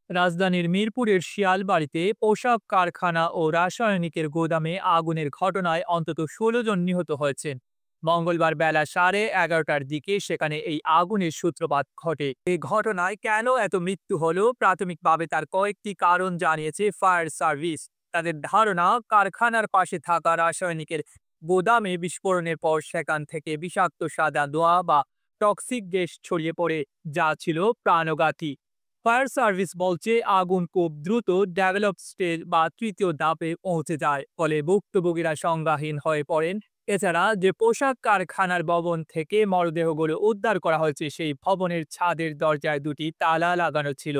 রাজধানীর মিরপুরের শিয়ালবাড়িতে পোশাক কারখানা ও রাসায়নিকের গোদামে আগুনের ঘটনায় অন্তত ১৬ জন নিহত হয়েছেন। মঙ্গলবার বেলা 11:30টার দিকে সেখানে এই আগুনের সূত্রপাত ঘটে। এই ঘটনায় কেন এত মৃত্যু হলো, প্রাথমিকভাবে তার কয়েকটি কারণ জানিয়েছে ফায়ার সার্ভিস। তাদের ধারণা, কারখানার পাশে থাকা রাসায়নিকের গোদামে বিস্ফোরণের পর সেখান থেকে বিষাক্ত সাদা ধোঁয়া বা টক্সিক গ্যাস ছড়িয়ে পড়ে, যা ছিল প্রাণঘাতী। ফায়ার সার্ভিস বলছে আগুন খুব দ্রুত ডেভেলপ স্টেজ বা তৃতীয় ধাপে পৌঁছে যায়, ফলে ভুক্তভোগীরা সংজ্ঞাহীন হয়ে পড়েন। এছাড়া যে পোশাক কারখানার ভবন থেকে মরদেহগুলো উদ্ধার করা হয়েছে, সেই ভবনের ছাদের দরজায় দুটি তালা লাগানো ছিল।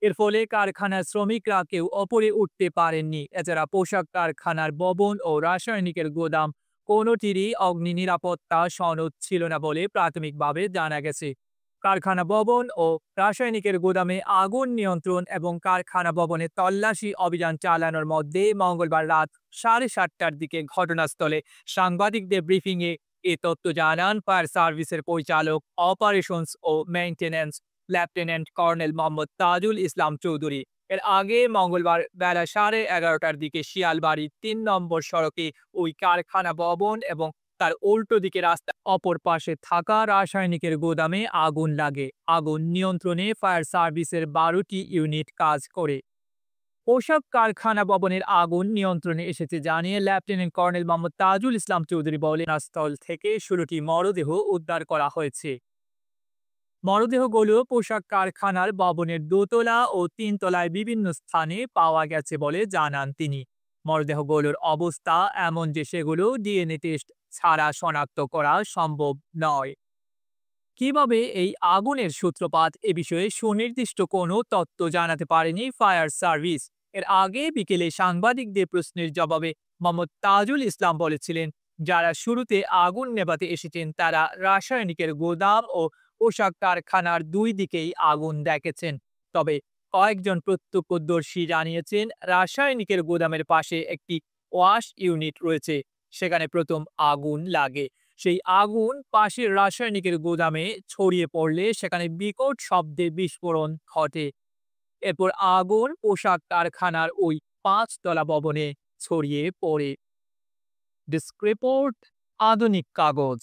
এর ফলে কারখানার শ্রমিকরা কেউ ওপরে উঠতে পারেননি। এছাড়া পোশাক কারখানার ভবন ও রাসায়নিকের গোদাম কোনোটিরই অগ্নি নিরাপত্তা সনদ ছিল না বলে প্রাথমিকভাবে জানা গেছে। কারখানা ভবন ও রাসায়নিকের গুদামে আগুন নিয়ন্ত্রণ এবং কারখানা ভবনে তল্লাশি অভিযান চালানোর মধ্যে মঙ্গলবার রাত 7:30টার দিকে ঘটনাস্থলে সাংবাদিকদের ব্রিফিংয়ে এ তথ্য জানান ফায়ার সার্ভিসের পরিচালক অপারেশনস ও maintenance lieutenant colonel Mohammad Tajul Islam Chowdhury. এর আগে মঙ্গলবার বেলা 11:30টার দিকে শিয়ালবাড়ি ৩ নম্বর সড়কে ওই কারখানা ভবন এবং তার উল্টো দিকে রাস্তার অপর পাশে থাকা রাসায়নিকের গোদামে আগুন লাগে। আগুন নিয়ন্ত্রণে ফায়ার সার্ভিসের 12টি ইউনিট কাজ করে। পোশাক কারখানা ভবনের আগুন নিয়ন্ত্রণে এসেছে জানিয়ে লেফটেন্যান্ট কর্নেল মোহাম্মদ তাজুল ইসলাম চৌধুরী বলেন, ঘটনাস্থল থেকে 16টি মরদেহ উদ্ধার করা হয়েছে। মরদেহগুলো পোশাক কারখানার ভবনের দোতলা ও তিনতলায় বিভিন্ন স্থানে পাওয়া গেছে বলে জানান তিনি। মরদেহগুলোর অবস্থা এমন যে সেগুলো ডিএনএ টেস্ট ছাড়া শনাক্ত করা সম্ভব নয়। কিভাবে এই আগুনের সূত্রপাত, এ বিষয়ে সুনির্দিষ্ট কোনো তথ্য জানাতে পারেনি ফায়ার সার্ভিস। এর আগে বিকেলে সাংবাদিকদের প্রশ্নের জবাবে মোহাম্মদ তাজুল ইসলাম বলেছিলেন, যারা শুরুতে আগুন নেভাতে এসেছেন তারা রাসায়নিকের গোদাম ও পোশাক কারখানার দুই দিকেই আগুন দেখেছেন। তবে কয়েকজন প্রত্যক্ষদর্শী জানিয়েছেন, রাসায়নিকের গোদামের পাশে একটি ওয়াশ ইউনিট রয়েছে, সেখানে প্রথম আগুন লাগে। সেই আগুন পাশের রাসায়নিকের গোদামে ছড়িয়ে পড়লে সেখানে বিকট শব্দে বিস্ফোরণ ঘটে। এরপর আগুন পোশাক কারখানার ওই 5 তলা ভবনে ছড়িয়ে পড়ে। ডেস্ক রিপোর্ট, আধুনিক কাগজ।